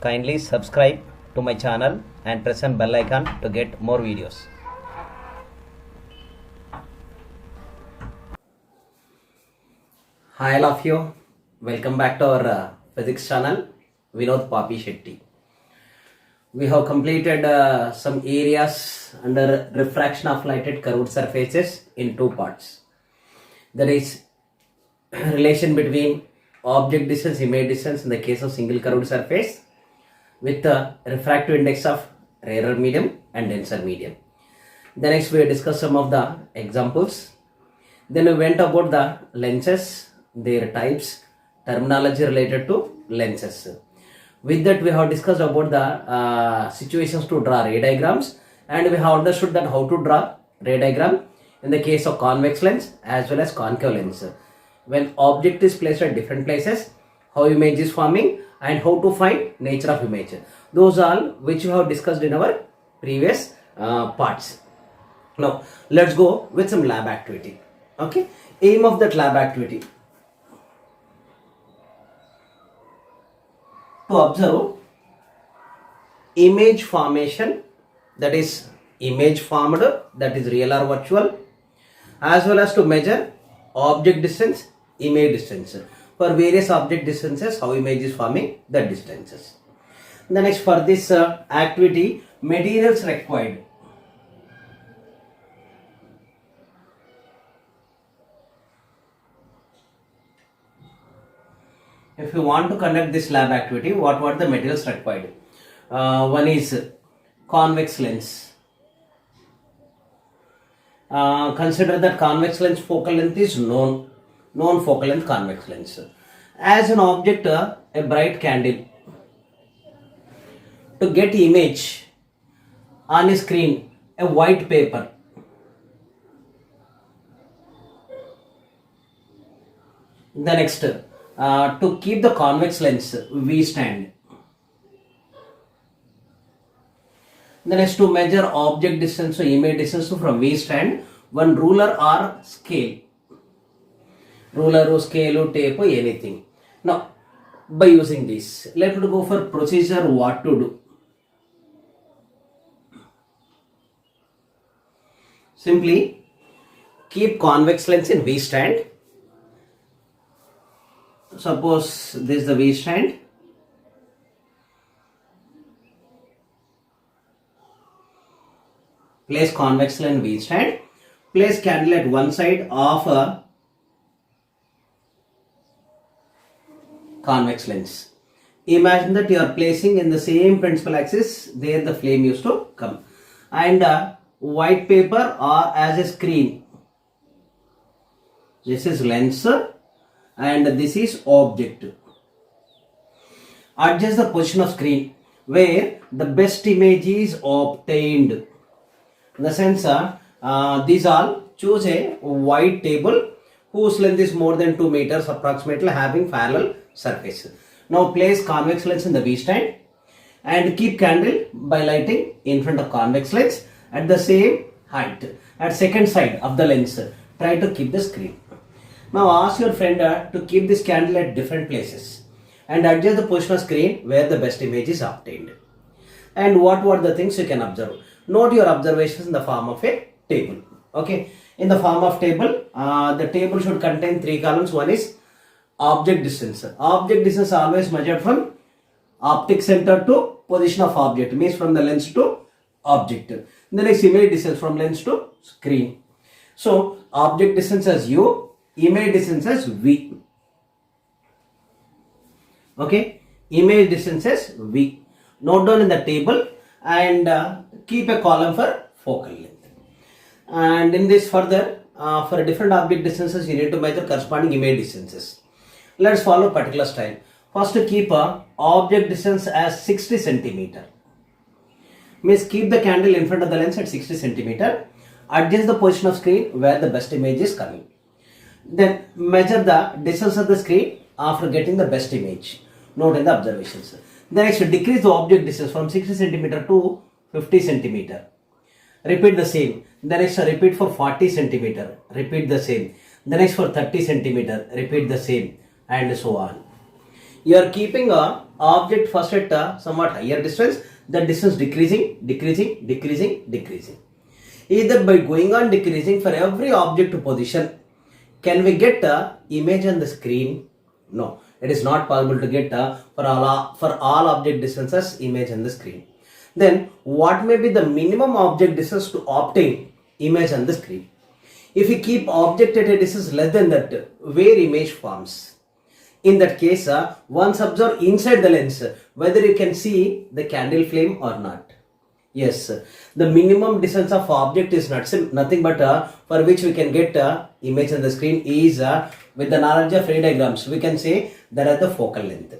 Kindly subscribe to my channel and press on bell icon to get more videos. Hi all of you, welcome back to our physics channel, Vinod Papi Shetty. We have completed some areas under refraction of light at curved surfaces in two parts. That is relation between object distance, image distance in the case of single curved surface with the refractive index of rarer medium and denser medium. The next we discussed some of the examples. Then we went about the lenses, their types, terminology related to lenses. With that we have discussed about the situations to draw ray diagrams, and we have understood that how to draw ray diagram in the case of convex lens as well as concave lens. When object is placed at different places, how image is forming and how to find nature of image. Those all which we have discussed in our previous parts. Now let's go with some lab activity. Okay, aim of that lab activity to observe image formation, that is image formed, that is real or virtual, as well as to measure object distance, image distance. For various object distances, how image is forming the distances. The next, for this activity, materials required. If you want to conduct this lab activity, what were the materials required? One is convex lens. Consider that convex lens focal length is known focal length convex lens. As an object, a bright candle. To get image on a screen, a white paper. The next, to keep the convex lens, V stand. The next, to measure object distance or image distance from V stand, one ruler or scale. Ruler or scale or tape or anything. Now, by using this, let us go for procedure what to do. Simply keep convex lens in V stand. Suppose this is the V stand. Place convex lens V stand. Place candle at one side of a convex lens. Imagine that you are placing in the same principal axis, there the flame used to come. And white paper or as a screen. This is lens and this is object. Adjust the position of screen where the best image is obtained. In the sense, these all choose a white table whose length is more than 2 meters approximately, having parallel surface. Now place convex lens in the V stand and keep candle by lighting in front of convex lens at the same height at second side of the lens. Try to keep the screen. Now ask your friend to keep this candle at different places and adjust the position of screen where the best image is obtained. And what were the things you can observe? Note your observations in the form of a table. Okay, in the form of table, the table should contain 3 columns. One is object distance. Object distance always measured from optic center to position of object, means from the lens to object. The next, image distance from lens to screen. So object distance as U, image distance as V. Okay, image distance as V. Note down in the table and keep a column for focal length. And in this further, for different object distances, you need to measure corresponding image distances. Let's follow particular style. First, keep a object distance as 60 centimeter. Means keep the candle in front of the lens at 60 centimeter. Adjust the position of screen where the best image is coming. Then measure the distance of the screen after getting the best image. Note in the observations. Then next, decrease the object distance from 60 centimeter to 50 centimeter. Repeat the same. The next, repeat for 40 centimeter. Repeat the same. The next for 30 centimeter. Repeat the same, and so on. You are keeping a object first at a somewhat higher distance, the distance decreasing, decreasing, decreasing, decreasing. Either by going on decreasing for every object position, can we get a image on the screen? No, it is not possible to get for all object distances image on the screen. Then what may be the minimum object distance to obtain image on the screen? If we keep object at a distance less than that, where image forms? In that case, once observe inside the lens whether you can see the candle flame or not. Yes, the minimum distance of object is nothing but for which we can get image on the screen is with the knowledge of ray diagrams. We can say that at the focal length.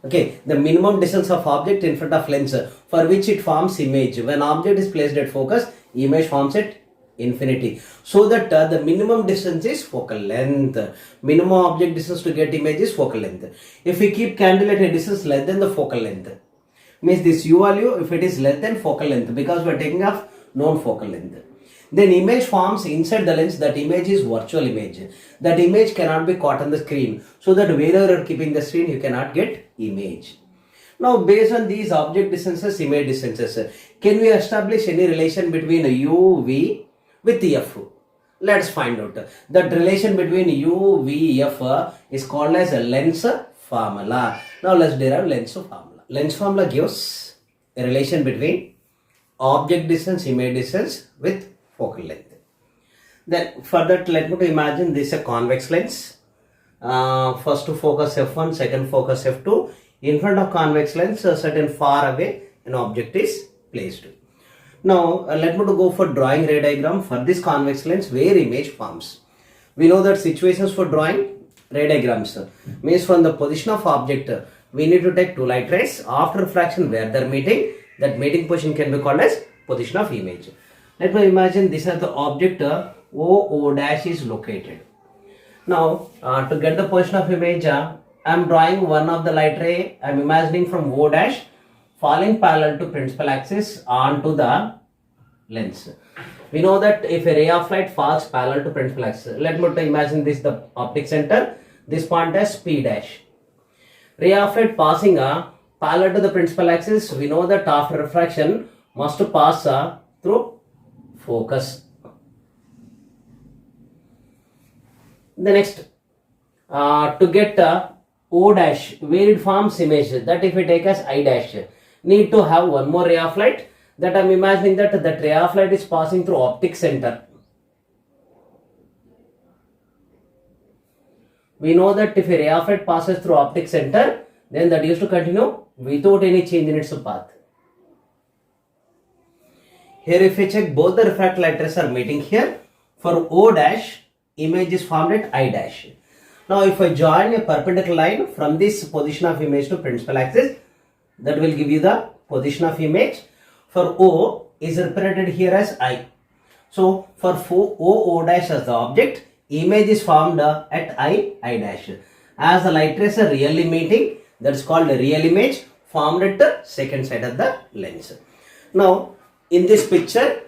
Okay, the minimum distance of object in front of lens for which it forms image. When object is placed at focus, image forms at infinity. So that the minimum distance is focal length. Minimum object distance to get image is focal length. If we keep candle at a distance less than the focal length, means this u value if it is less than focal length, because we are taking off known focal length, then image forms inside the lens. That image is virtual image. That image cannot be caught on the screen, so that wherever you are keeping the screen you cannot get image. Now based on these object distances, image distances, can we establish any relation between u, v with f? Let's find out. That relation between u, v, f is called as a lens formula. Now let's derive lens formula. Lens formula gives a relation between object distance, image distance with focal length. Then for that, let me imagine this is a convex lens. First to focus f1, second focus f2. In front of convex lens, a certain far away an object is placed. Now let me go for drawing ray diagram for this convex lens where image forms. We know that situations for drawing ray diagrams means from the position of object we need to take two light rays. After refraction where they are meeting, that meeting position can be called as position of image. Let me imagine this as the object O dash is located. Now to get the position of image, I am drawing one of the light ray. I am imagining from O dash falling parallel to principal axis onto the lens. We know that if a ray of light falls parallel to principal axis, let me imagine this the optic center, this point as P dash. Ray of light passing parallel to the principal axis, we know that after refraction must pass through focus. The next, to get O dash, where it forms image, that if we take as I dash, need to have one more ray of light. That I am imagining that ray of light is passing through optic center. We know that if a ray of light passes through optic center, then that used to continue without any change in its path. Here if we check, both the refracted light rays are meeting here. For O dash, image is formed at I dash. Now if I join a perpendicular line from this position of image to principal axis, that will give you the position of image. For O is represented here as I. So for O dash as the object, image is formed at I dash. As the light rays are really meeting, that is called a real image formed at the second side of the lens. Now in this picture,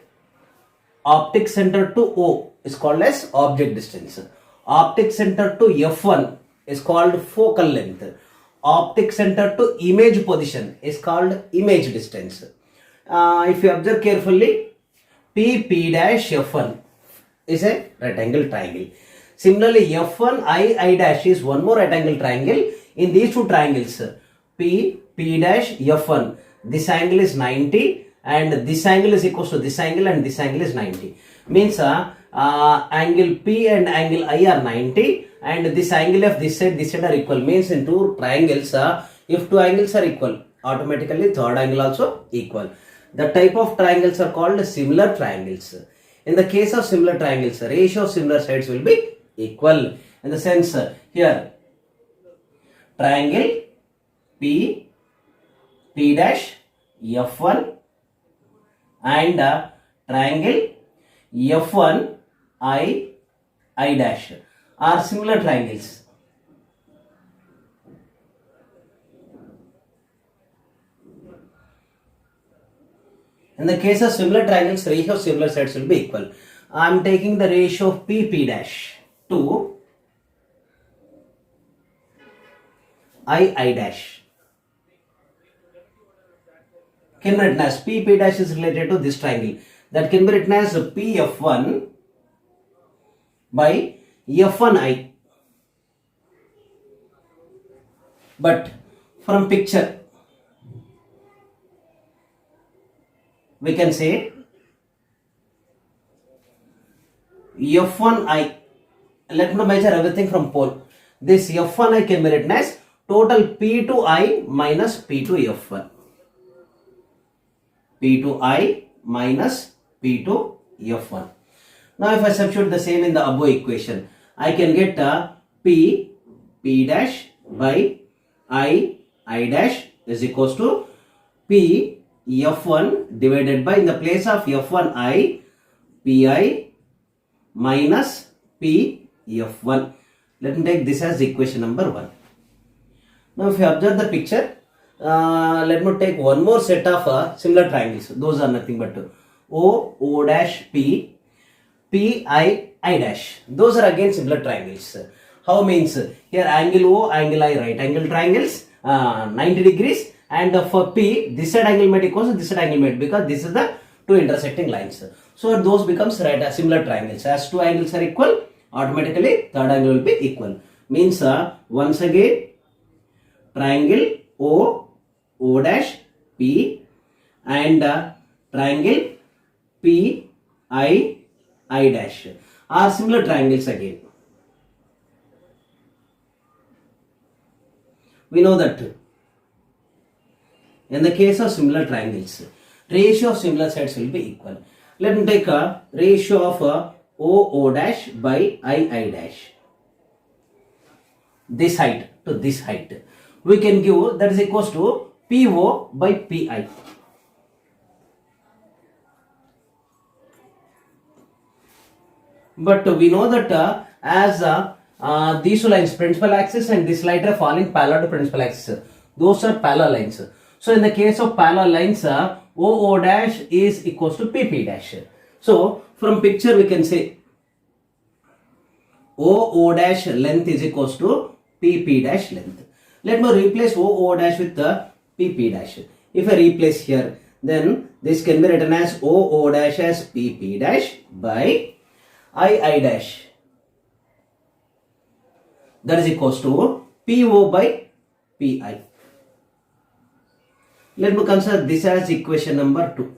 optic center to O is called as object distance. Optic center to F1 is called focal length. Optic center to image position is called image distance. If you observe carefully, P dash F1 is a right angle triangle. Similarly, F1 I dash is one more right angle triangle. In these two triangles, P dash F1, this angle is 90 and this angle is equal to this angle and this angle is 90. Means angle P and angle I are 90 and this angle of this side are equal. Means in two triangles, if two angles are equal, automatically third angle also equal. The type of triangles are called similar triangles. In the case of similar triangles, ratio of similar sides will be equal. In the sense here, triangle P dash F1 and triangle F1 I dash are similar triangles. In the case of similar triangles, ratio of similar sides will be equal. I am taking the ratio of P dash to I dash can be written as P dash is related to this triangle. That can be written as Pf1 by F1I. But from picture, we can say F1I. Let me measure everything from pole. This F1I can be written as total P2I minus P2F1. P2I minus P2F1. Now if I substitute the same in the above equation, I can get P dash by I dash is equals to P F1 divided by, in the place of F1I, Pi minus P F1. Let me take this as equation number 1. Now if you observe the picture, let me take one more set of similar triangles. Those are nothing but O dash P, I dash. Those are again similar triangles. How means, here angle O, angle I, right angle triangles, 90 degrees, and for P, this side angle made equals to this side angle made, because this is the two intersecting lines. So those becomes similar triangles. As two angles are equal, automatically third angle will be equal. Means once again, triangle O dash P and triangle P I dash are similar triangles again. We know that in the case of similar triangles, ratio of similar sides will be equal. Let me take a ratio of O dash by I dash. This height to this height. We can give that is equals to PO by PI. But we know that as these two lines, principal axis and this line are falling parallel to principal axis. Those are parallel lines. So in the case of parallel lines, O dash is equals to PP dash. So from picture we can say O dash length is equals to PP dash length. Let me replace O dash with the PP dash. If I replace here, then this can be written as O dash as PP dash by I dash. That is equals to PO by PI. Let me consider this as equation number 2.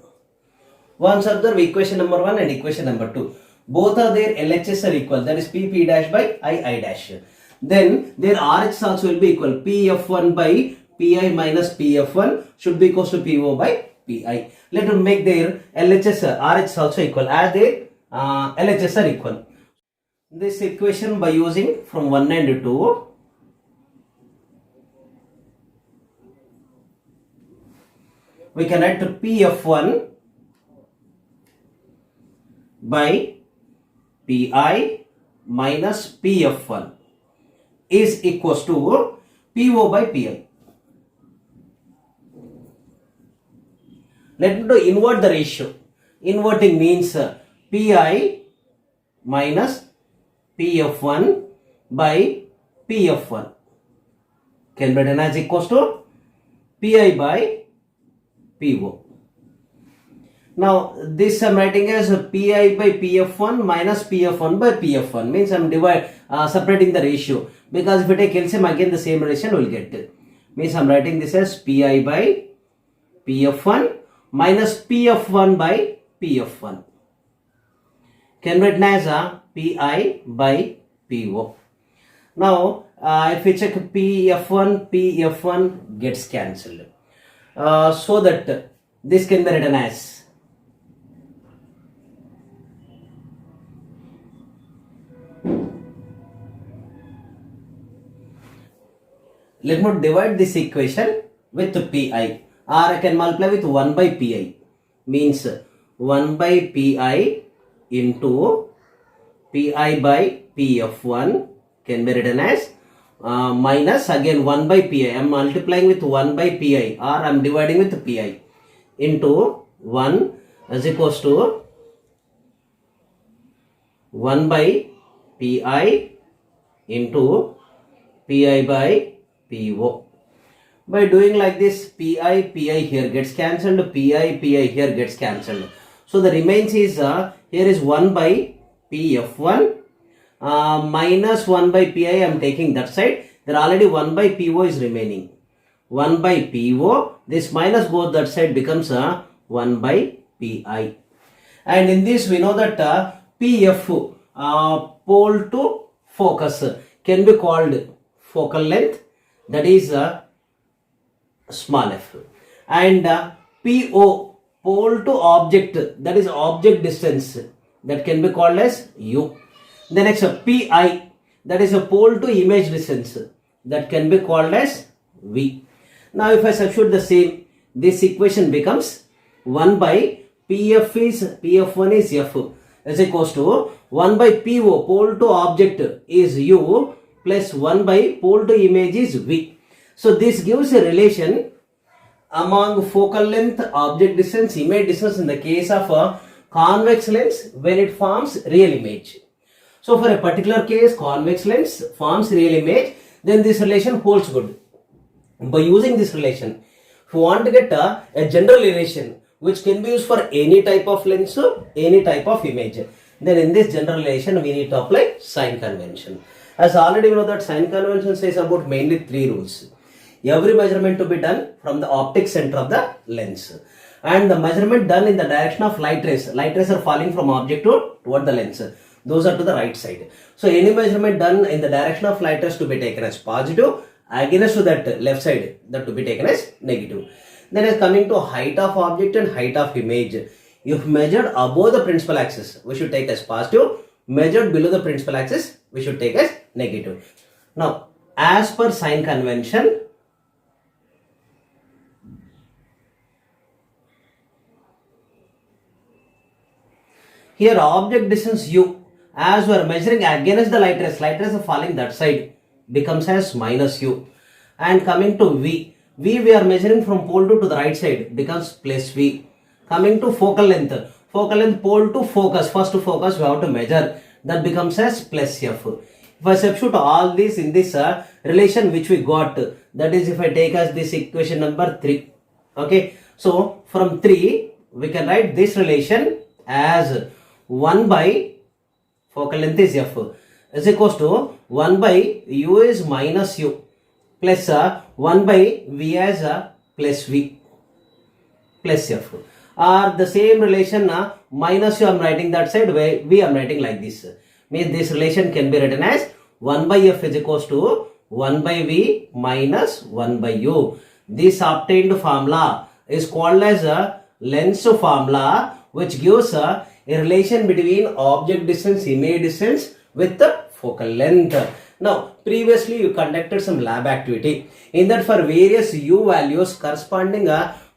Once observe equation number 1 and equation number 2. Both of their LHS are equal. That is PP dash by I dash. Then their RHS also will be equal. PF1 by PI minus PF1 should be equals to PO by PI. Let me make their LHS, RHS also equal, as their LHS are equal. This equation by using from 1 and 2, we can write to PF1 by PI minus PF1 is equals to PO by PI. Let me do invert the ratio. Inverting means PI minus PF1 by PF1 can be written as equals to PI by PO. Now this I am writing as PI by PF1 minus PF1 by PF1, means I am separating the ratio, because if we take LCM again the same relation we will get. Means I am writing this as PI by PF1 minus PF1 by PF1 can be written as PI by PO. Now if we check PF1 gets cancelled. So that this can be written as let me divide this equation with Pi, or I can multiply with 1 by Pi, means 1 by Pi into Pi by PF1 can be written as minus again 1 by Pi. I am multiplying with 1 by Pi, or I am dividing with Pi, into 1 is equals to 1 by Pi into Pi by PO. By doing like this, Pi here gets cancelled, Pi here gets cancelled. So the remains is here is 1 by PF1 minus 1 by Pi. I am taking that side. There already 1 by PO is remaining. 1 by PO. This minus goes that side, becomes 1 by Pi. And in this we know that PF pole to focus can be called focal length, that is small f, and PO pole to object, that is object distance, that can be called as U. The next PI, that is a pole to image distance, that can be called as V. Now if I substitute the same, this equation becomes 1 by PF1 is F is equals to 1 by PO pole to object is U plus 1 by pole to image is V. So this gives a relation among focal length, object distance, image distance in the case of a convex lens when it forms real image. So for a particular case, convex lens forms real image, then this relation holds good. By using this relation, if you want to get a general relation which can be used for any type of lens, any type of image, then in this general relation we need to apply sign convention. As already we know that sign convention says about mainly 3 rules. Every measurement to be done from the optic center of the lens, and the measurement done in the direction of light rays are falling from object toward the lens, those are to the right side. So any measurement done in the direction of light rays to be taken as positive, against to that left side, that to be taken as negative. Then as coming to height of object and height of image, if measured above the principal axis, we should take as positive. Measured below the principal axis, we should take as negative. Now as per sign convention, here object distance U, as we are measuring against the light rays are falling that side, becomes as minus U. And coming to V we are measuring from pole to the right side, becomes plus V. Coming to focal length pole to focus, first to focus we have to measure, that becomes as plus F. If I substitute all these in this relation which we got, that is if I take as this equation number 3. Okay, so from 3 we can write this relation as 1 by focal length is F is equals to 1 by U is minus U plus 1 by V as plus V plus F, or the same relation minus U I am writing that side, V I am writing like this. Means this relation can be written as 1 by F is equals to 1 by V minus 1 by U. This obtained formula is called as a lens formula, which gives a relation between object distance, image distance with the focal length. Now previously you conducted some lab activity, in that for various U values corresponding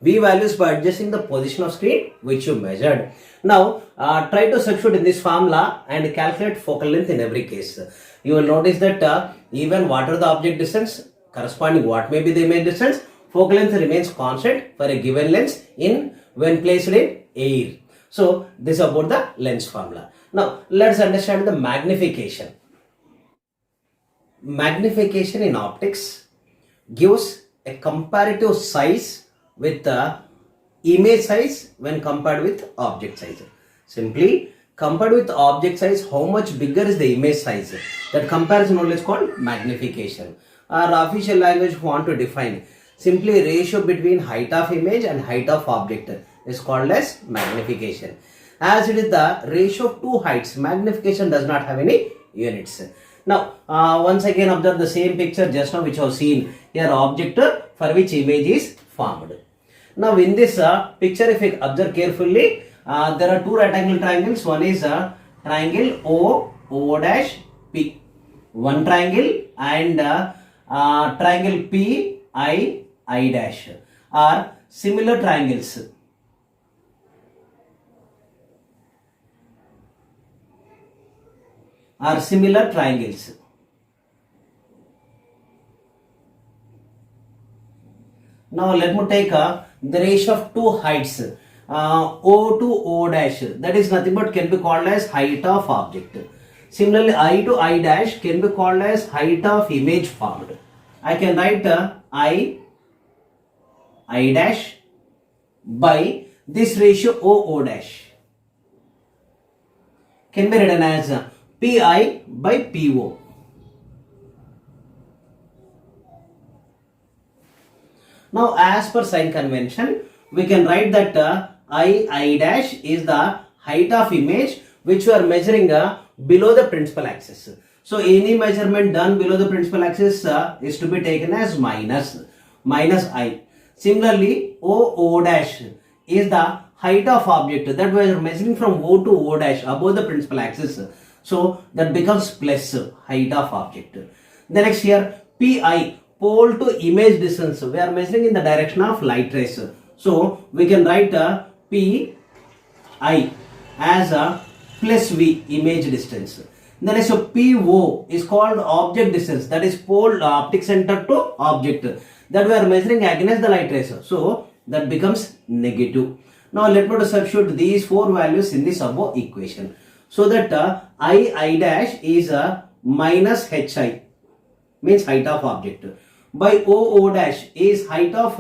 V values by adjusting the position of screen which you measured. Now try to substitute in this formula and calculate focal length in every case. You will notice that even whatever the object distance corresponding what may be the image distance, focal length remains constant for a given lens in when placed in air. So this is about the lens formula. Now let's understand the magnification. Magnification in optics gives a comparative size with the image size when compared with object size. Simply compared with object size, how much bigger is the image size? That comparison only is called magnification. Our official language want to define simply ratio between height of image and height of object is called as magnification. As it is the ratio of two heights, magnification does not have any units. Now once again observe the same picture just now which I have seen here, object for which image is formed. Now in this picture, if you observe carefully, there are two right angle triangles. One is triangle O dash P, one triangle, and triangle P I dash are similar triangles. Now let me take the ratio of two heights, O to O dash, that is nothing but can be called as height of object. Similarly, I to I dash can be called as height of image formed. I can write I dash by this ratio O dash can be written as Pi by Po. Now as per sign convention, we can write that I dash is the height of image which we are measuring below the principal axis. So any measurement done below the principal axis is to be taken as minus I. Similarly, O dash is the height of object that we are measuring from O to O dash above the principal axis. So that becomes plus height of object. The next here, Pi, pole to image distance. We are measuring in the direction of light rays. So we can write Pi as a plus V, image distance. Then next PO is called object distance, that is pole optic center to object, that we are measuring against the light rays. So that becomes negative. Now let me substitute these four values in this above equation. So that I dash is minus Hi, means height of object, by O dash is height of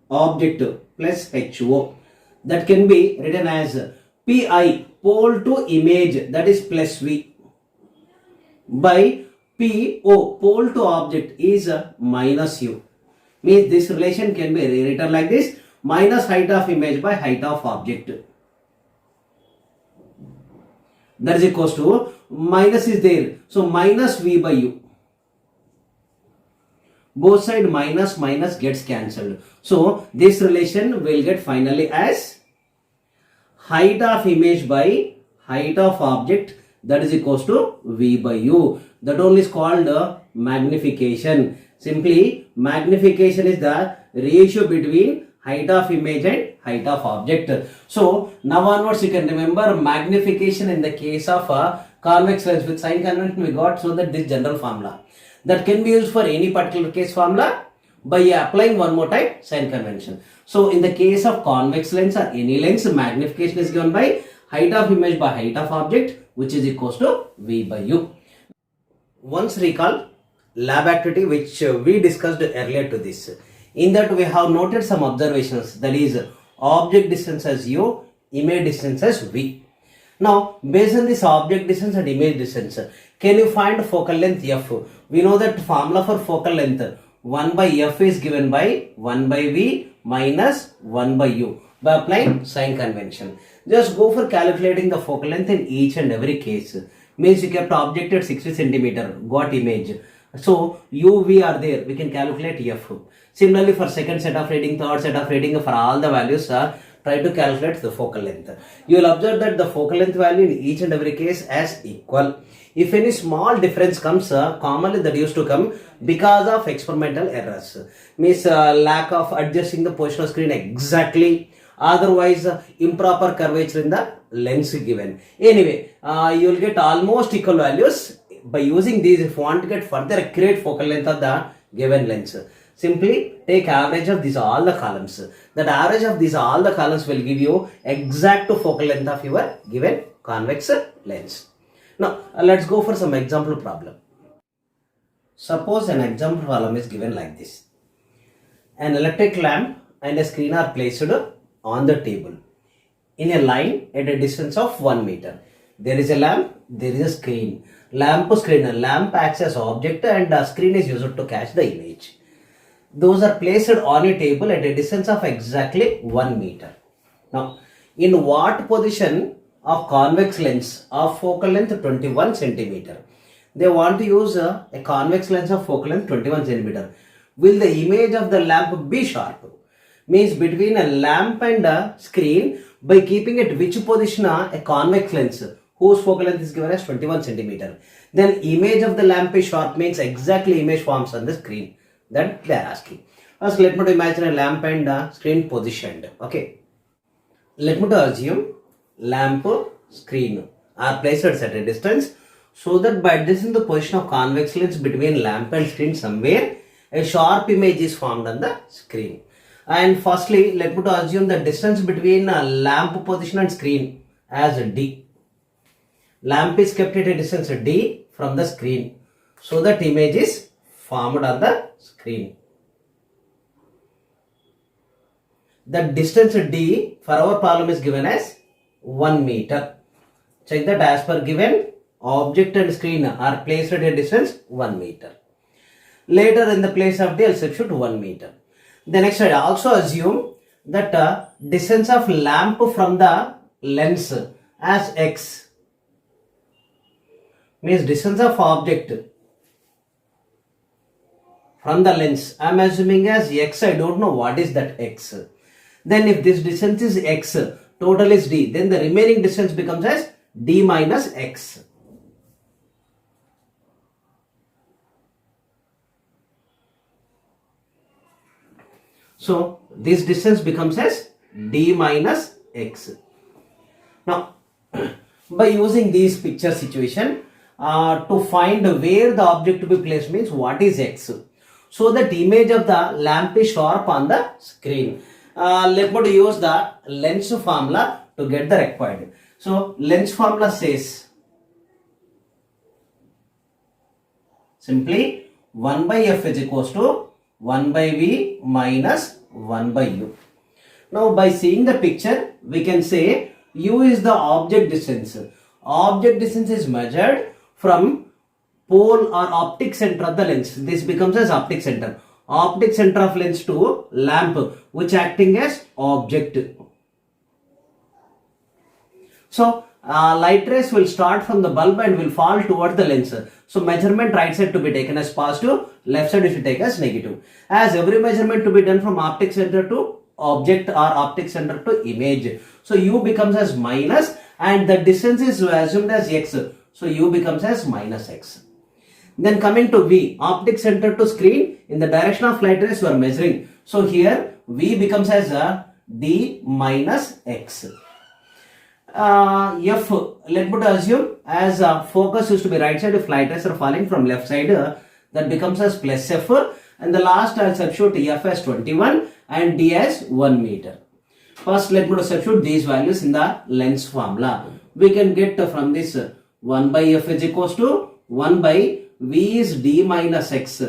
object plus Ho. That can be written as Pi, pole to image, that is plus V, by PO, pole to object, is minus U. Means this relation can be rewritten like this: minus height of image by height of object. That is equals to, minus is there, so minus V by U. Both side minus gets cancelled. So this relation will get finally as height of image by height of object, that is equals to V by U. That only is called magnification. Simply, magnification is the ratio between height of image and height of object. So now onwards you can remember magnification in the case of convex lens with sign convention we got, so that this general formula that can be used for any particular case formula by applying one more time sign convention. So in the case of convex lens or any lens, magnification is given by height of image by height of object, which is equals to V by U. Once recall lab activity which we discussed earlier to this. In that we have noted some observations, that is object distance as U, image distance as V. Now based on this object distance and image distance, can you find focal length F? We know that formula for focal length 1 by F is given by 1 by V minus 1 by U by applying sign convention. Just go for calculating the focal length in each and every case. Means you kept object at 60 centimeter, got image. So U, V are there, we can calculate F. Similarly for second set of reading, third set of reading, for all the values try to calculate the focal length. You will observe that the focal length value in each and every case as equal. If any small difference comes, commonly that used to come because of experimental errors. Means lack of adjusting the position of screen exactly, otherwise improper curvature in the lens given. Anyway, you will get almost equal values by using these. If you want to get further accurate focal length of the given lens, simply take average of these all the columns. That average of these all the columns will give you exact focal length of your given convex lens. Now let's go for some example problem. Suppose an example problem is given like this. An electric lamp and a screen are placed on the table in a line at a distance of 1 meter. There is a lamp, there is a screen. Lamp acts as object and a screen is used to catch the image. Those are placed on a table at a distance of exactly 1 meter. Now, in what position of convex lens of focal length 21 centimeter? They want to use a convex lens of focal length 21 centimeter. Will the image of the lamp be sharp? Means between a lamp and a screen, by keeping at which position a convex lens whose focal length is given as 21 centimeter. Then image of the lamp is sharp, means exactly image forms on the screen. That they are asking. First, let me to imagine a lamp and screen positioned. Okay. Let me to assume lamp, screen are placed at a distance, so that by adjusting the position of convex lens between lamp and screen somewhere, a sharp image is formed on the screen. And firstly, let me to assume the distance between lamp position and screen as D. Lamp is kept at a distance D from the screen, so that image is formed on the screen. The distance D for our problem is given as 1 meter. Check that as per given, object and screen are placed at a distance 1 meter. Later in the place of D, I'll substitute 1 meter. The next I also assume that distance of lamp from the lens as x, means distance of object from the lens I am assuming as x. I don't know what is that x. Then if this distance is x, total is d, then the remaining distance becomes as d minus x. So this distance becomes as d minus x. Now by using this picture situation to find where the object to be placed means what is x. So that image of the lamp is sharp on the screen. Let me use the lens formula to get the required. So lens formula says simply 1 by f is equals to 1 by v minus 1 by u. Now by seeing the picture we can say u is the object distance. Object distance is measured from pole or optic center of the lens. This becomes as optic center. Optic center of lens to lamp which acting as object. So light rays will start from the bulb and will fall towards the lens. So measurement right side to be taken as positive, left side we should take as negative. As every measurement to be done from optic center to object or optic center to image. So u becomes as minus and the distance is assumed as x. So u becomes as minus x. Then coming to v, optic center to screen, in the direction of light rays we are measuring. So here v becomes as d minus x. F, let me assume as focus used to be right side, if light rays are falling from left side, that becomes as plus f, and the last I'll substitute f as 21 and d as 1 meter. First let me substitute these values in the lens formula. We can get from this 1 by f is equals to 1 by v is d minus x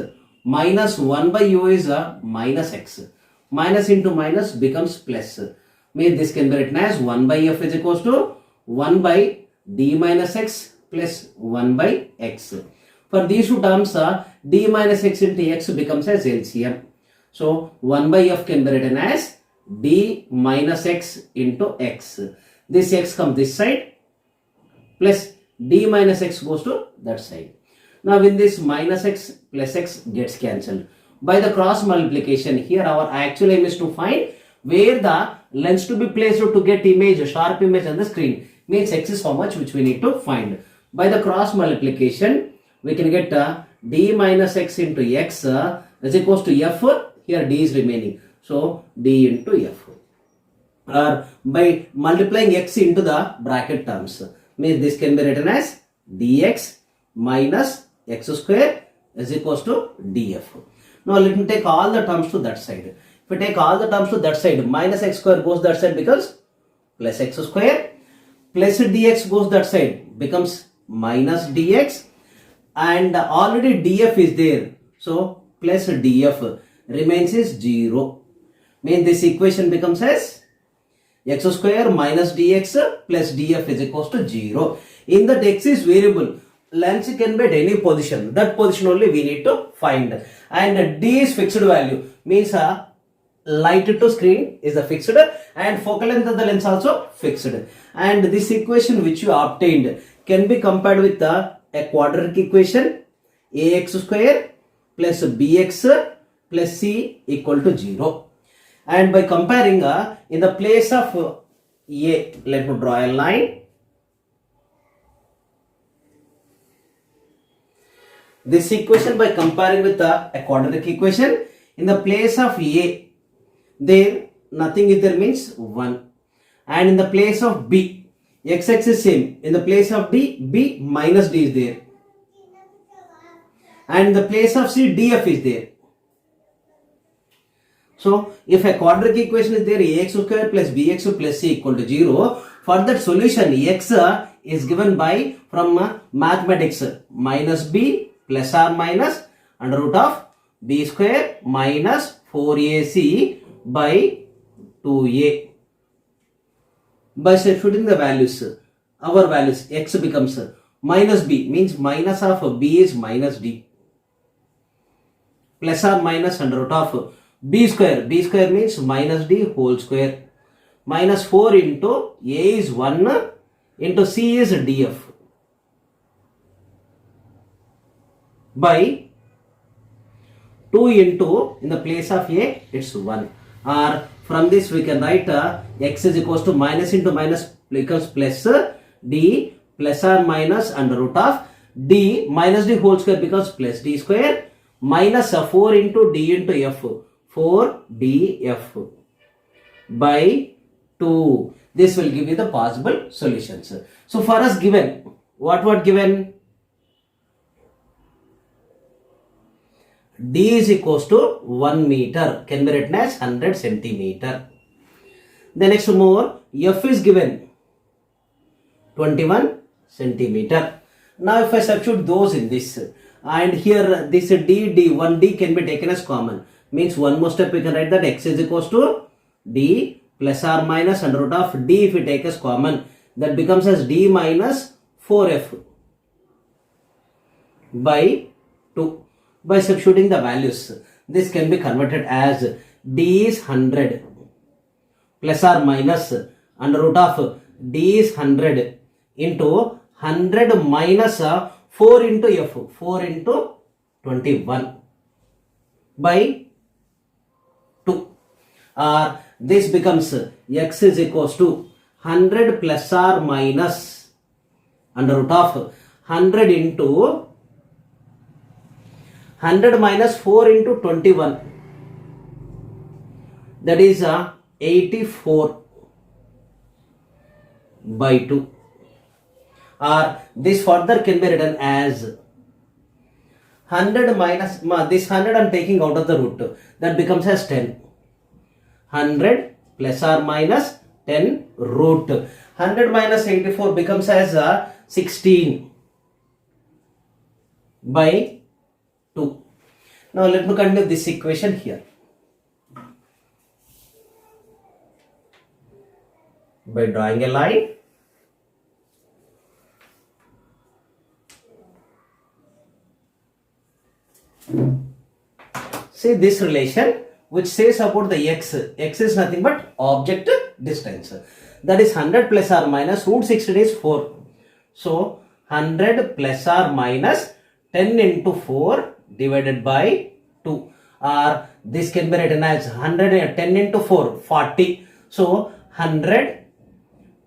minus 1 by u is minus x. Minus into minus becomes plus. Means this can be written as 1 by f is equals to 1 by d minus x plus 1 by x. For these two terms, d minus x into x becomes as LCM. So 1 by f can be written as d minus x into x. This x comes this side plus d minus x goes to that side. Now in this minus x plus x gets cancelled. By the cross multiplication, here our actual aim is to find where the lens to be placed to get image, sharp image on the screen. Means x is how much which we need to find. By the cross multiplication, we can get d minus x into x is equals to f. Here d is remaining. So d into f. Or by multiplying x into the bracket terms, means this can be written as dx minus x square is equals to df. Now let me take all the terms to that side. If we take all the terms to that side, minus x square goes that side becomes plus x square, plus dx goes that side becomes minus dx, and already df is there. So plus df remains is 0. Means this equation becomes as x square minus dx plus df is equals to 0. In that x is variable, lens can be at any position. That position only we need to find. And d is fixed value. Means light to screen is the fixed and focal length of the lens also fixed. And this equation which you obtained can be compared with a quadratic equation ax square plus bx plus c equal to 0. And by comparing in the place of a, let me draw a line. This equation by comparing with a quadratic equation, in the place of a, there nothing is there means 1. And in the place of b, xx is same. In the place of d, b minus d is there. And in the place of c, df is there. So if a quadratic equation is there, ax square plus bx plus c equal to 0, for that solution x is given by from mathematics minus b plus or minus, under root of b square minus 4ac by 2a. By substituting the values, our values, x becomes minus b, means minus of b is minus d, plus or minus under root of b square means minus d whole square, minus 4 into a is 1 into c is df, by 2 into, in the place of a, it's 1. Or from this we can write x is equals to minus into minus becomes plus d, plus or minus under root of d minus d whole square becomes plus d square, minus 4 into d into f, 4 df by 2. This will give you the possible solutions. So for us given, what given? D is equals to 1 meter, can be written as 100 centimeter. The next more, F is given 21 centimeter. Now if I substitute those in this, and here this D, 1D can be taken as common, means one more step we can write that x is equals to D plus or minus under root of D if we take as common, that becomes as D minus 4F by 2. By substituting the values, this can be converted as D is 100 plus or minus under root of D is 100 into 100 minus 4 into F, 4 into 21 by 2. This becomes x is equals to 100 plus or minus under root of 100 into 100 minus 4 into 21, that is 84 by 2. Or this further can be written as 100 minus, this 100 I am taking out of the root, that becomes as 10. 100 plus or minus 10 root. 100 minus 84 becomes as 16 by 2. Now let me continue this equation here. By drawing a line, see this relation which says about the x is nothing but object distance, that is 100 plus or minus root 16 is 4. So 100 plus or minus 10 into 4 divided by 2, or this can be written as 100 10 into 4 40. So 100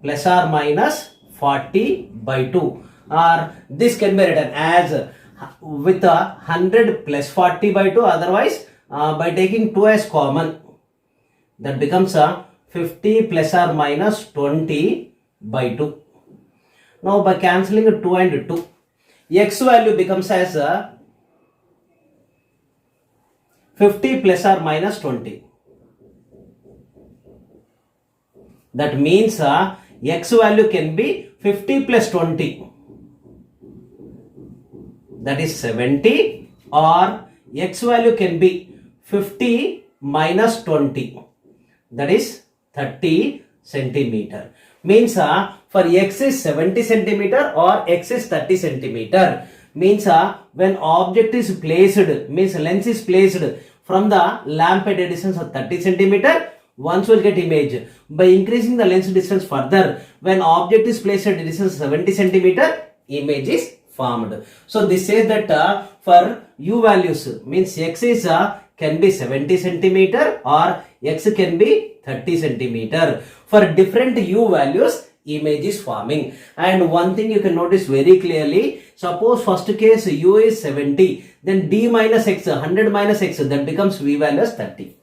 plus or minus 40 by 2, or this can be written as with 100 plus 40 by 2, otherwise by taking 2 as common, that becomes 50 plus or minus 20 by 2. Now by cancelling 2 and 2, x value becomes as 50 plus or minus 20. That means x value can be 50 plus 20, that is 70, or x value can be 50 minus 20, that is 30 centimeter. Means for x is 70 centimeter or x is 30 centimeter. Means when object is placed, means lens is placed from the lamp at a distance of 30 centimeter, once will get image. By increasing the lens distance further, when object is placed at a distance of 70 centimeter, image is formed. So this says that for u values, means x is can be 70 centimeter or x can be 30 centimeter. For different u values, image is forming. And one thing you can notice very clearly, suppose first case u is 70, then d minus x, 100 minus x, that becomes v value as 30.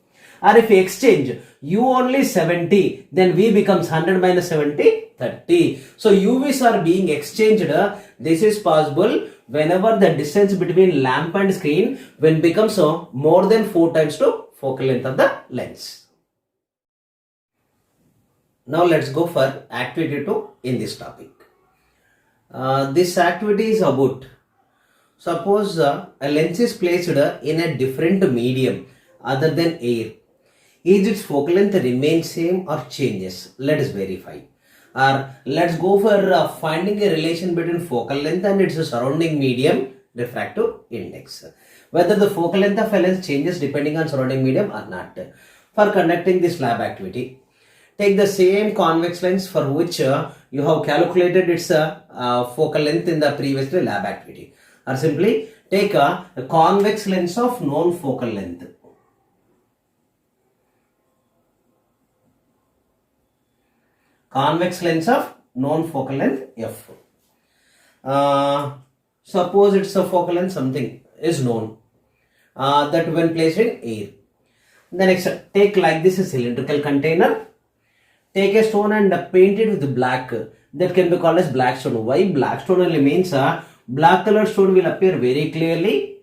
Or if we exchange u only 70, then v becomes 100 minus 70, 30. So UVs are being exchanged. This is possible whenever the distance between lamp and screen when becomes more than 4 times to focal length of the lens. Now let's go for activity 2 in this topic. This activity is about Suppose a lens is placed in a different medium other than air. Is its focal length remain same or changes? Let us verify. Or let's go for finding a relation between focal length and its surrounding medium refractive index. Whether the focal length of a lens changes depending on surrounding medium or not. For conducting this lab activity, take the same convex lens for which you have calculated its focal length in the previous lab activity. Or simply take a convex lens of known focal length. Convex lens of known focal length f. Suppose it's a focal length something is known that when placed in air. The next, take like this a cylindrical container. Take a stone and paint it with black. That can be called as black stone. Why black stone only means black colored stone will appear very clearly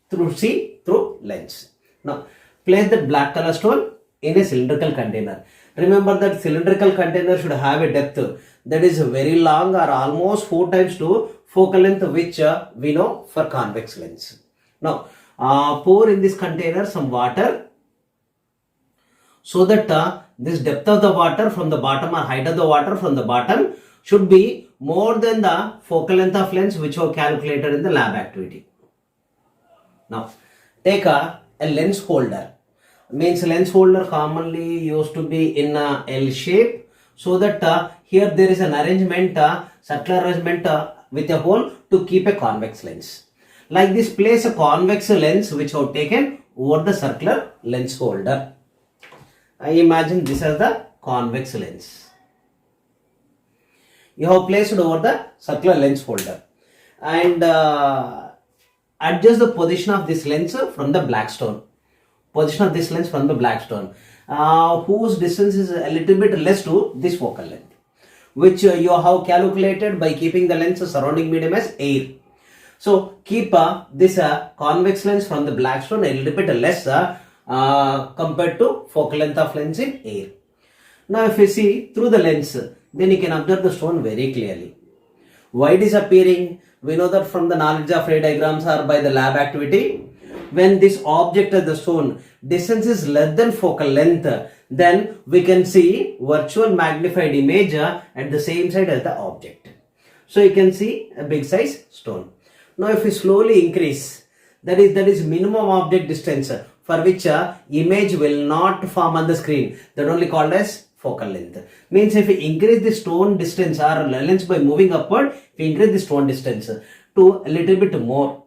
through lens. Now place the black color stone in a cylindrical container. Remember that cylindrical container should have a depth that is very long or almost 4 times to focal length, which we know for convex lens. Now pour in this container some water so that this depth of the water from the bottom or height of the water from the bottom should be more than the focal length of lens which we calculated in the lab activity. Now take a lens holder. Means lens holder commonly used to be in a L shape, so that here there is an arrangement, circular arrangement with a hole to keep a convex lens. Like this, place a convex lens which have taken over the circular lens holder. I imagine this as the convex lens. You have placed it over the circular lens holder and adjust the position of this lens from the black stone. Position of this lens from the black stone, whose distance is a little bit less to this focal length, which you have calculated by keeping the lens surrounding medium as air. So keep this convex lens from the black stone a little bit less compared to focal length of lens in air. Now if you see through the lens, then you can observe the stone very clearly. Why it is appearing? We know that from the knowledge of ray diagrams or by the lab activity. When this object of the stone distance is less than focal length, then we can see virtual magnified image at the same side as the object. So you can see a big size stone. Now if we slowly increase, that is minimum object distance for which image will not form on the screen, that only called as focal length. Means if we increase the stone distance or lens by moving upward, if we increase the stone distance to a little bit more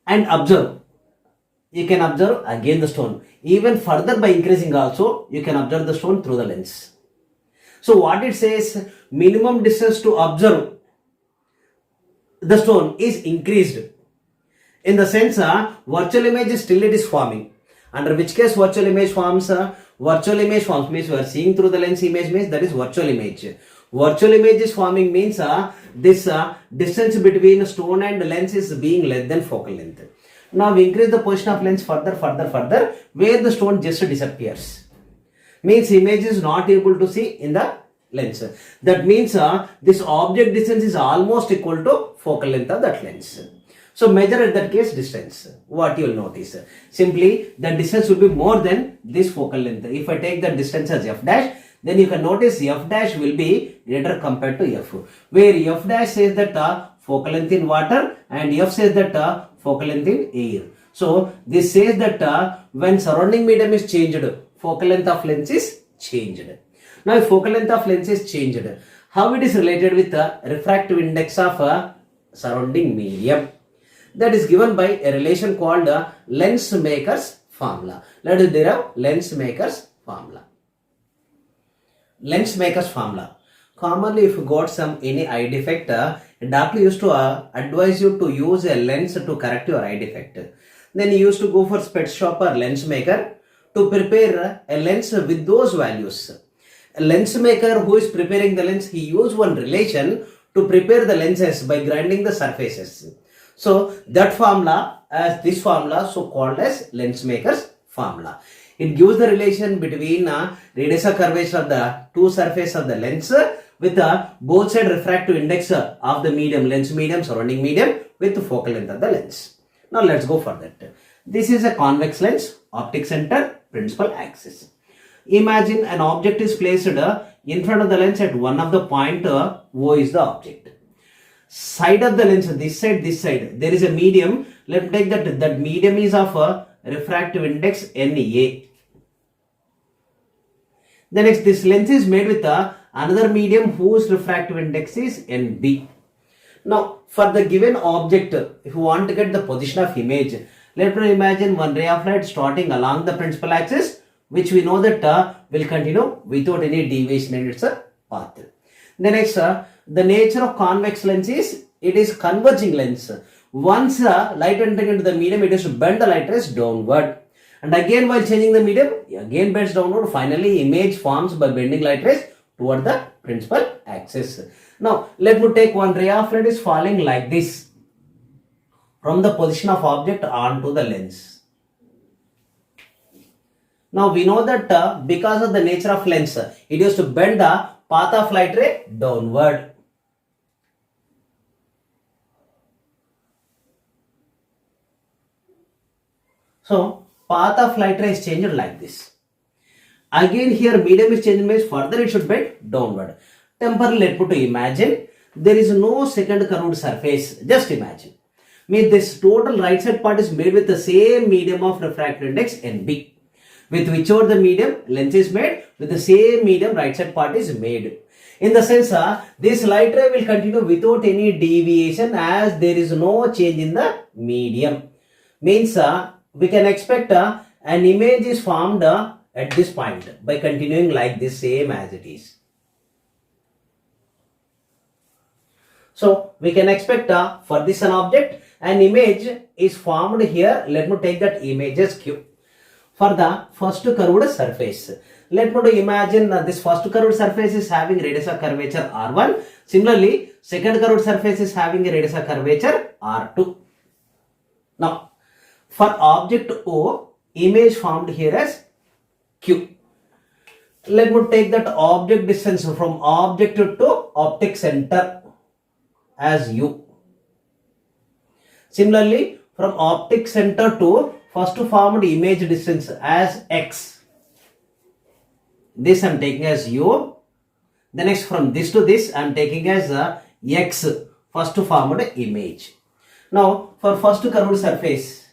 and observe, you can observe again the stone. Even further by increasing also, you can observe the stone through the lens. So what it says, minimum distance to observe the stone is increased. In the sense, virtual image still it is forming. Under which case virtual image forms? Virtual image forms means we are seeing through the lens image means that is virtual image. Virtual image is forming means this distance between stone and lens is being less than focal length. Now we increase the position of lens further, where the stone just disappears. Means image is not able to see in the lens. That means this object distance is almost equal to focal length of that lens. So measure at that case distance. What you will notice? Simply the distance will be more than this focal length. If I take the distance as f dash, then you can notice f dash will be greater compared to f. Where f dash says that focal length in water and f says that focal length in air. So this says that when surrounding medium is changed, focal length of lens is changed. Now if focal length of lens is changed, how it is related with the refractive index of surrounding medium? That is given by a relation called lens maker's formula. Let us derive lens maker's formula. Lens maker's formula. Commonly if you got any eye defect, a doctor used to advise you to use a lens to correct your eye defect. Then you used to go for spec shop or lens maker to prepare a lens with those values. A lens maker who is preparing the lens, he used one relation to prepare the lenses by grinding the surfaces. So that formula, as this formula, so called as lens maker's formula. It gives the relation between radius of curvature of the two surfaces of the lens with both side refractive index of the medium, lens medium, surrounding medium with focal length of the lens. Now let's go for that. This is a convex lens, optic center, principal axis. Imagine an object is placed in front of the lens at one of the point O is the object. Side of the lens, this side, there is a medium. Let's take that medium is of refractive index NA. The next, this lens is made with another medium whose refractive index is NB. Now, for the given object, if you want to get the position of image, let me imagine one ray of light starting along the principal axis, which we know that will continue without any deviation in its path. The next, the nature of convex lens is, it is converging lens. Once light entering into the medium, it is to bend the light rays downward. And again, while changing the medium, again bends downward. Finally, image forms by bending light rays toward the principal axis. Now, let me take one ray of light is falling like this from the position of object onto the lens. Now, we know that because of the nature of lens, it is to bend the path of light ray downward. So, path of light ray is changed like this. Again here medium is changed, means further it should bend downward. Temporarily let me to imagine there is no second curved surface. Just imagine. Means this total right side part is made with the same medium of refractive index NB. With whichever the medium lens is made, with the same medium right side part is made. In the sense this light ray will continue without any deviation as there is no change in the medium. Means we can expect an image is formed at this point by continuing like this same as it is. So we can expect for this an object, an image is formed here. Let me take that image as Q. For the first curved surface, let me imagine this first curved surface is having radius of curvature R1. Similarly, second curved surface is having a radius of curvature R2. Now, for object O, image formed here as Q. Let me take that object distance from object to optic center as U. Similarly, from optic center to first formed image distance as X. This I am taking as U. The next from this to this I am taking as X, first formed image. Now, for first curved surface,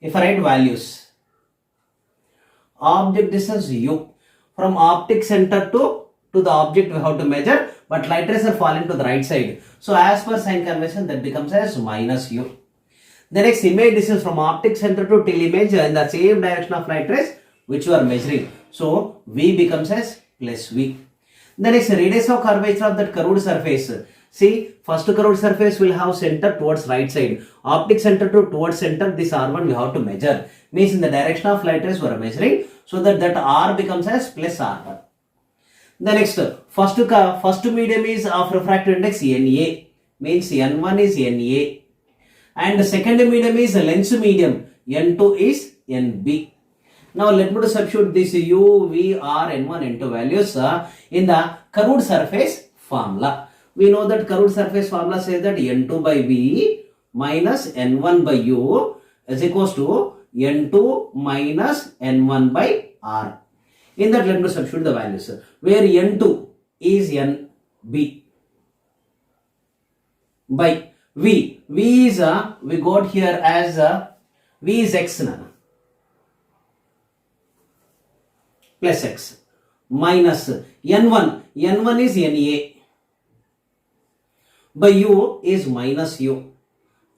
if I write values, object distance U, from optic center to the object we have to measure, but light rays are falling to the right side. So as per sign convention, that becomes as minus U. The next, image distance from optic center to till image in the same direction of light rays which you are measuring. So V becomes as plus V. The next, radius of curvature of that curved surface. See, first curved surface will have center towards right side. Optic center to towards center, this R1 we have to measure. Means in the direction of light rays we are measuring. So that R becomes as plus R1. The next, first medium is of refractive index NA. Means N1 is NA. And the second medium is lens medium. N2 is NB. Now let me to substitute this U, V, R, N1, N2 values in the curved surface formula. We know that curved surface formula says that N2 by V minus N1 by U is equals to N2 minus N1 by R. In that, let me substitute the values where N2 is NB by V. V is we got here as V is X plus X minus N1. N1 is NA by U is minus U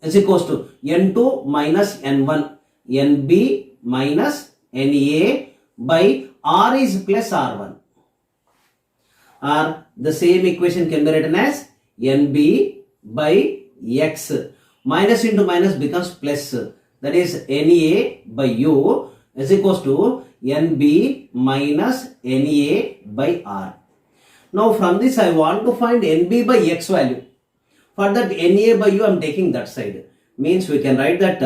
is equals to N2 minus N1 NB minus NA by R is plus R1. Or the same equation can be written as NB by X. Minus into minus becomes plus. That is NA by U is equals to NB minus NA by R. Now from this I want to find NB by X value. For that NA by U I am taking that side. Means we can write that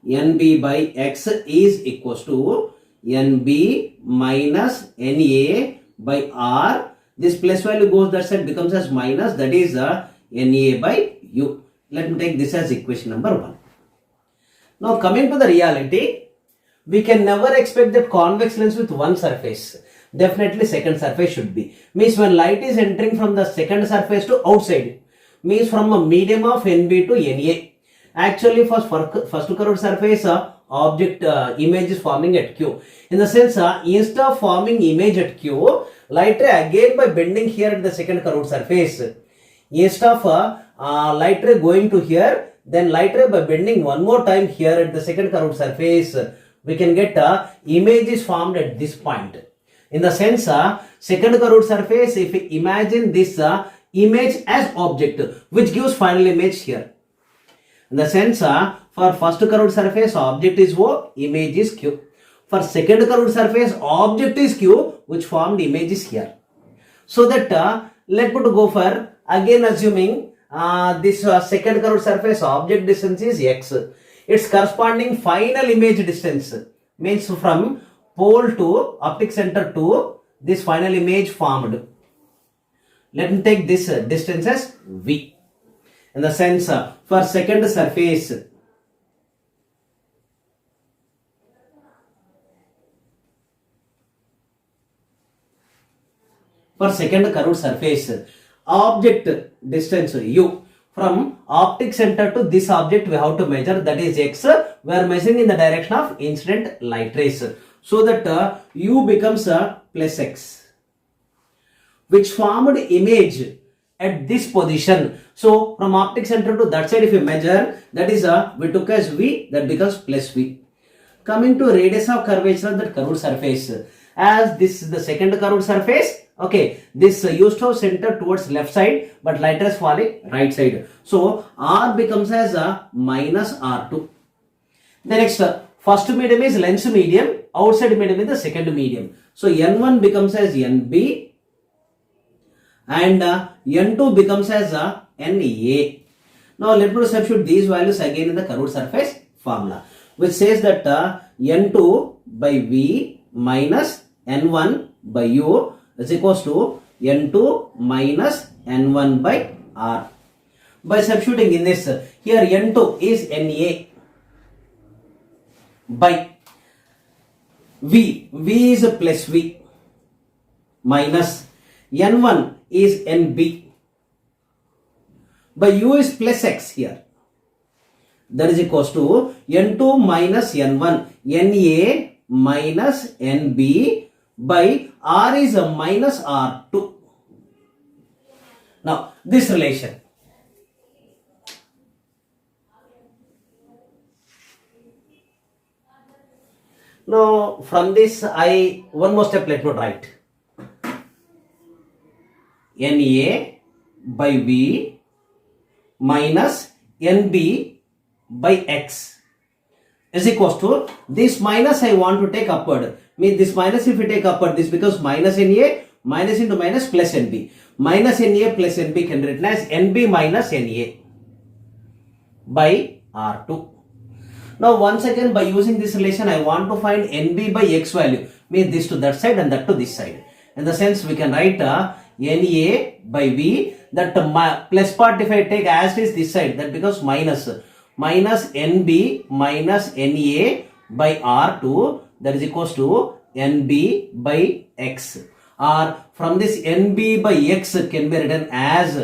NB by X is equals to NB minus NA by R. This plus value goes that side, becomes as minus, that is NA by U. Let me take this as equation number 1. Now coming to the reality, we can never expect that convex lens with one surface. Definitely second surface should be. Means when light is entering from the second surface to outside, means from a medium of NB to NA. Actually for first curved surface, object image is forming at Q. In the sense, instead of forming image at Q, light ray again by bending here at the second curved surface, instead of light ray going to here, then light ray by bending one more time here at the second curved surface, we can get image is formed at this point. In the sense, second curved surface, if we imagine this image as object, which gives final image here. In the sense, for first curved surface, object is O, image is Q. For second curved surface, object is Q, which formed image is here. So that, let me go for, again assuming this second curved surface, object distance is X. Its corresponding final image distance, means from pole to optic center to this final image formed. Let me take this distance as V. In the sense, for second surface, curved surface, object distance U, from optic center to this object we have to measure, that is X. We are measuring in the direction of incident light rays. So that U becomes plus X, which formed image at this position. So from optic center to that side if you measure, that is we took as V, that becomes plus V. Coming to radius of curvature of that curved surface, as this is the second curved surface, okay, this used to center towards left side, but light rays falling right side. So R becomes as minus R2. The next, first medium is lens medium, outside medium is the second medium. So N1 becomes as NB and N2 becomes as NA. Now let me substitute these values again in the curved surface formula, which says that N2 by V minus N1 by U is equals to N2 minus N1 by R. By substituting in this, here N2 is NA by V. V is a plus V minus N1 is NB by U is plus X here. That is equals to N2 minus N1, NA minus NB by R is a minus R2. Now this relation. Now from this one more step let me write. NA by V minus NB by X is equals to this minus I want to take upward. Mean this minus if we take upward, this becomes minus NA, minus into minus plus NB. Minus NA plus NB can be written as NB minus NA by R2. Now once again by using this relation I want to find NB by X value. Mean this to that side and that to this side. In the sense we can write NA by V, that plus part if I take as is this side, that becomes minus NB minus NA by R2, that is equals to NB by X. Or from this NB by X can be written as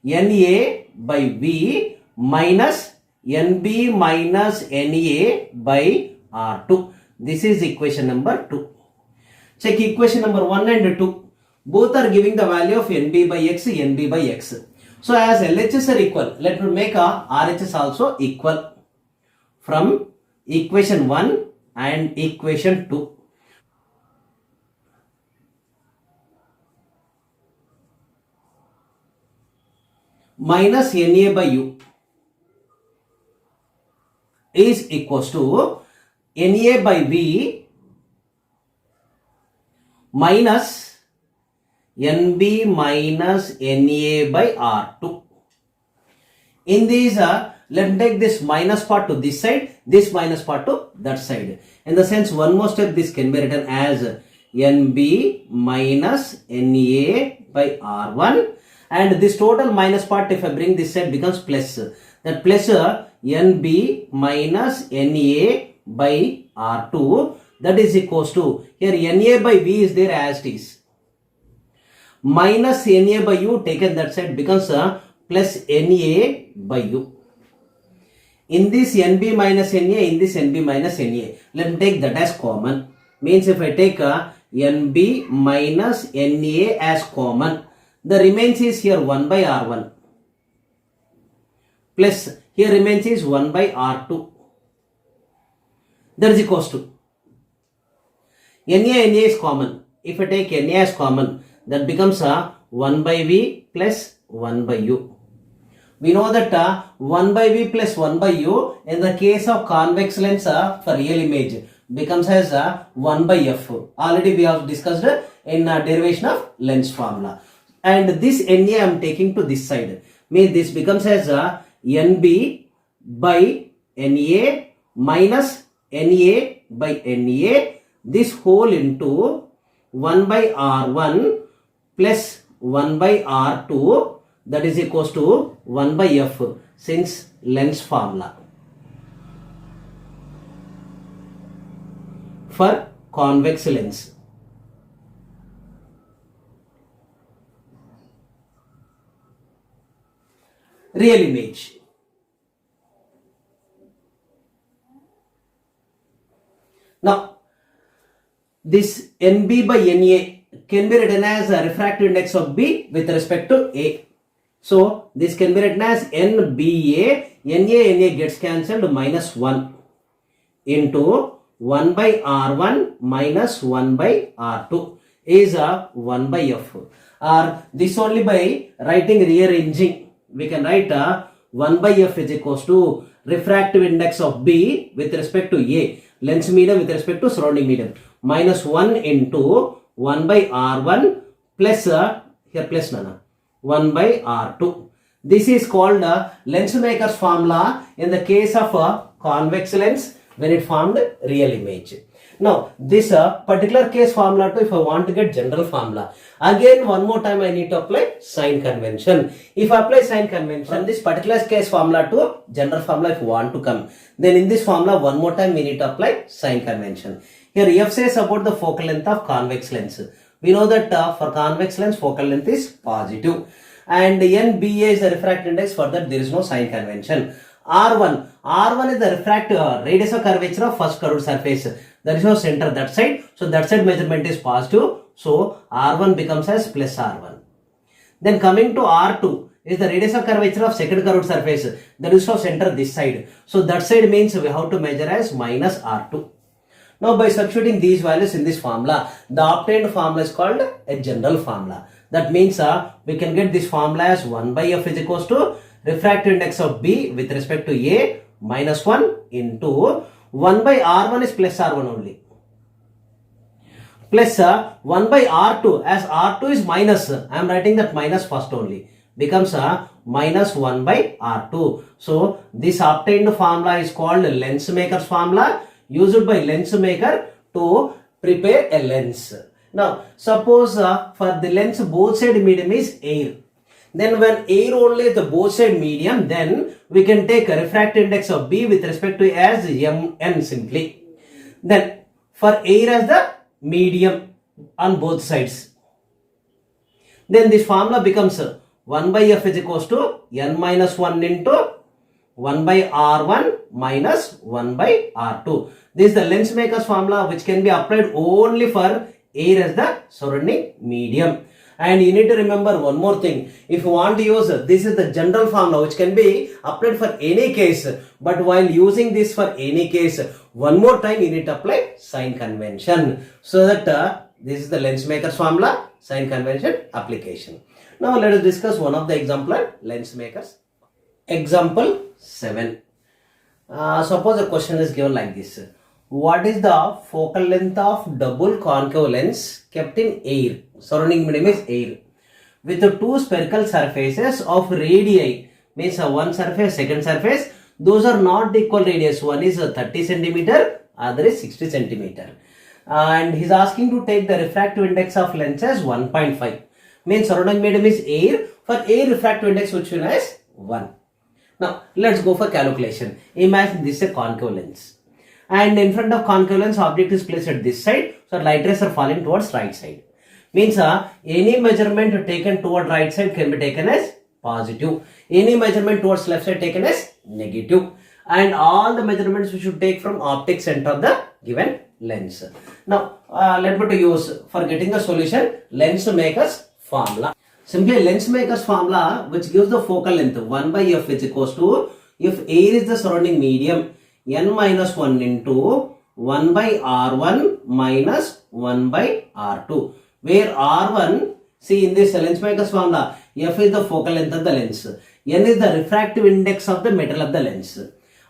NA by V minus NB minus NA by R2. This is equation number 2. Check equation number 1 and 2. Both are giving the value of NB by X, NB by X. So as LHS are equal, let me make a RHS also equal from equation 1 and equation 2. Minus NA by U is equals to NA by V minus NB minus NA by R2. In these Let take this minus part to this side, this minus part to that side. In the sense, one more step, this can be written as NB minus NA by R1, and this total minus part, if I bring this side, becomes plus. That plus NB minus NA by R2, that is equals to, here NA by V is there as it is, minus NA by U taken that side becomes plus NA by U. In this NB minus NA, in this NB minus NA, let me take that as common. Means if I take NB minus NA as common, the remains is here 1 by R1 plus here remains is 1 by R2. That is equals to NA is common. If I take NA as common, that becomes 1 by V plus 1 by U. We know that 1 by V plus 1 by U in the case of convex lens for real image becomes as 1 by F. Already we have discussed in derivation of lens formula. And this NA I am taking to this side. Means this becomes as NB by NA minus NA by NA. This whole into 1 by R1 plus 1 by R2, that is equals to 1 by F, since lens formula for convex lens. Real image. Now, this NB by NA can be written as a refractive index of B with respect to A. So, this can be written as NBA, NA gets cancelled, minus 1 into 1 by R1 minus 1 by R2 is 1 by F. Or this only by writing rearranging, we can write 1 by F is equals to refractive index of B with respect to A, lens medium with respect to surrounding medium, minus 1 into 1 by R1 plus here plus 1 by R2. This is called lens maker's formula in the case of convex lens when it formed real image. Now this particular case formula too, if I want to get general formula, again one more time I need to apply sign convention. If I apply sign convention from this particular case formula to general formula if you want to come, then in this formula one more time we need to apply sign convention. Here F says about the focal length of convex lens. We know that for convex lens focal length is positive, and NBA is the refractive index. For that there is no sign convention. R1 is the refractive radius of curvature of first curved surface. There is no center that side, so that side measurement is positive. So R1 becomes as plus R1. Then coming to R2 is the radius of curvature of second curved surface. There is no center this side, so that side means we have to measure as minus R2. Now by substituting these values in this formula, the obtained formula is called a general formula. That means we can get this formula as 1 by F is equals to refractive index of B with respect to A minus 1 into 1 by R1 is plus R1 only, plus 1 by R2, as R2 is minus, I am writing that minus first only, becomes minus 1 by R2. So this obtained formula is called lens maker's formula, used by lens maker to prepare a lens. Now suppose for the lens both side medium is air. Then when air only is the both side medium, then we can take a refractive index of B with respect to as Mn simply. Then for air as the medium on both sides, then this formula becomes 1 by F is equals to N minus 1 into 1 by R1 minus 1 by R2. This is the lens maker's formula which can be applied only for air as the surrounding medium. And you need to remember one more thing. If you want to use this is the general formula which can be applied for any case. But while using this for any case, one more time you need to apply sign convention. So that this is the lens maker's formula, sign convention application. Now let us discuss one of the example lens makers. Example 7. Suppose a question is given like this. What is the focal length of double concave lens kept in air? Surrounding medium is air, with the two spherical surfaces of radii, means one surface, second surface, Those are not the equal radius. One is 30 centimeter, other is 60 centimeter. And he's asking to take the refractive index of lens as 1.5. Means surrounding medium is air. For air, refractive index which is as 1. Now let's go for calculation. Imagine this is a concave lens. And in front of concave lens, object is placed at this side. So light rays are falling towards right side. Means any measurement taken toward right side can be taken as positive. Any measurement towards left side taken as negative. And all the measurements we should take from optic center of the given lens. Now let me to use for getting the solution lens maker's formula. Simply lens maker's formula which gives the focal length 1 by f is equals to, if air is the surrounding medium, n minus 1 into 1 by r1 minus 1 by r2. Where r1, see in this lens maker's formula, f is the focal length of the lens, n is the refractive index of the metal of the lens,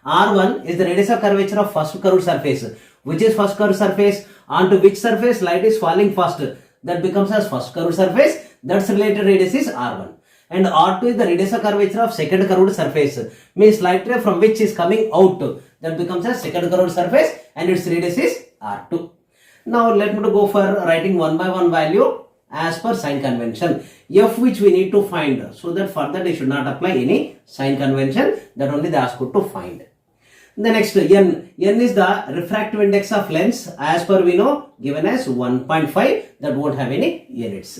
r1 is the radius of curvature of first curved surface. Which is first curved surface? Onto which surface light is falling first, that becomes as first curved surface. That's related radius is r1. And r2 is the radius of curvature of second curved surface. Means light ray from which is coming out, that becomes as second curved surface and its radius is r2. Now let me to go for writing one by one value as per sign convention. F which we need to find, so that further they should not apply any sign convention, that only they ask you to find. The next n is the refractive index of lens, as per we know given as 1.5, that won't have any units.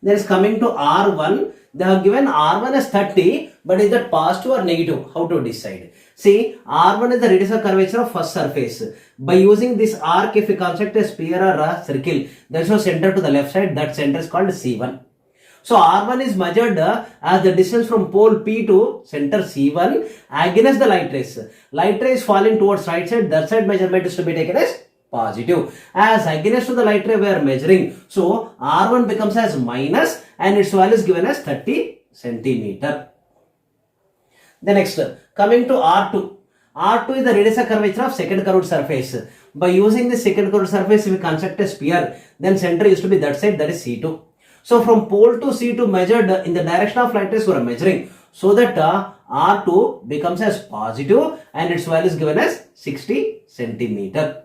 Then is coming to r1, they have given r1 as 30, but is that positive or negative? How to decide? See, r1 is the radius of curvature of first surface. By using this arc, if we construct a sphere or a circle, there is no center to the left side, that center is called C1. So r1 is measured as the distance from pole P to center C1 against the light rays. Light rays falling towards right side, that side measurement is to be taken as positive. As against to the light ray we are measuring, so r1 becomes as minus and its value is given as 30 centimeter. The next, coming to r2. R2 is the radius of curvature of second curved surface. By using the second curved surface, if we construct a sphere, then center used to be that side, that is C2. So from pole to C2 measured in the direction of light rays we are measuring, so that R2 becomes as positive and its value is given as 60 centimeter.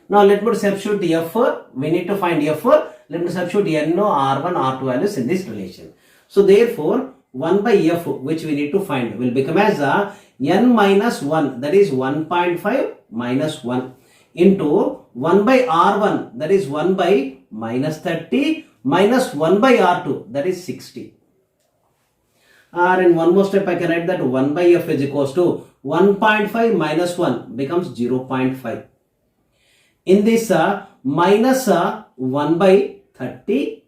Now let me substitute F. We need to find F. Let me substitute NO, R1, R2 values in this relation. So therefore 1 by F which we need to find will become as n minus 1, that is 1.5 minus 1, into 1 by R1, that is 1 by minus 30, minus 1 by R2, that is 60. Or in one more step I can write that 1 by F is equals to 1.5 minus 1 becomes 0.5. In this minus 1 by 30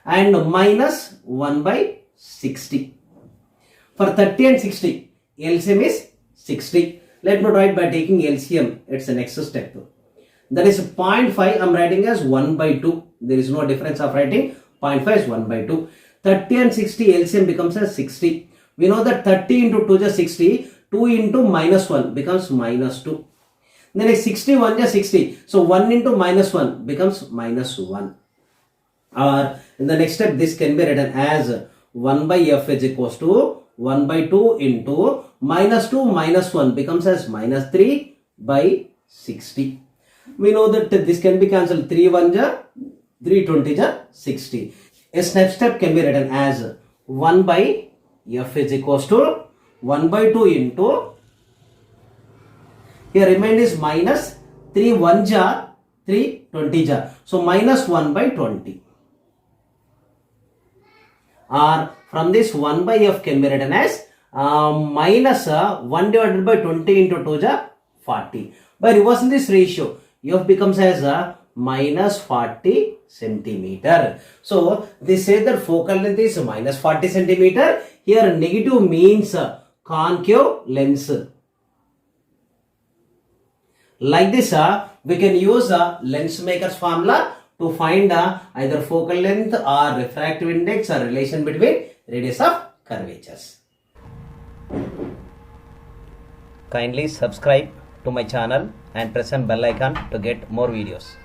and minus 1 by 60. For 30 and 60, LCM is 60. Let me write by taking LCM, it's the next step. That is 0.5, I am writing as 1 by 2. There is no difference of writing. 0.5 is 1 by 2. 30 and 60 LCM becomes as 60. We know that 30 into 2 is 60. 2 into minus 1 becomes minus 2. Then 61 is 60. So 1 into minus 1 becomes minus 1. Or in the next step, this can be written as 1 by F is equals to 1 by 2 into minus 2 minus 1 becomes as minus 3 by 60. We know that this can be cancelled. 3 1 ja, 3 20 ja, 60. A step can be written as 1 by F is equals to 1 by 2 into, here remained is minus 3 1 ja, 3 20 ja. So minus 1 by 20. Or from this 1 by F can be written as minus 1 divided by 20 into 2 ja, 40. By reversing this ratio, F becomes as minus 40 centimeter. So this says that focal length is minus 40 centimeter. Here negative means concave lens. Like this, we can use lens maker's formula to find either focal length or refractive index or relation between radius of curvatures. Kindly subscribe to my channel and press on bell icon to get more videos.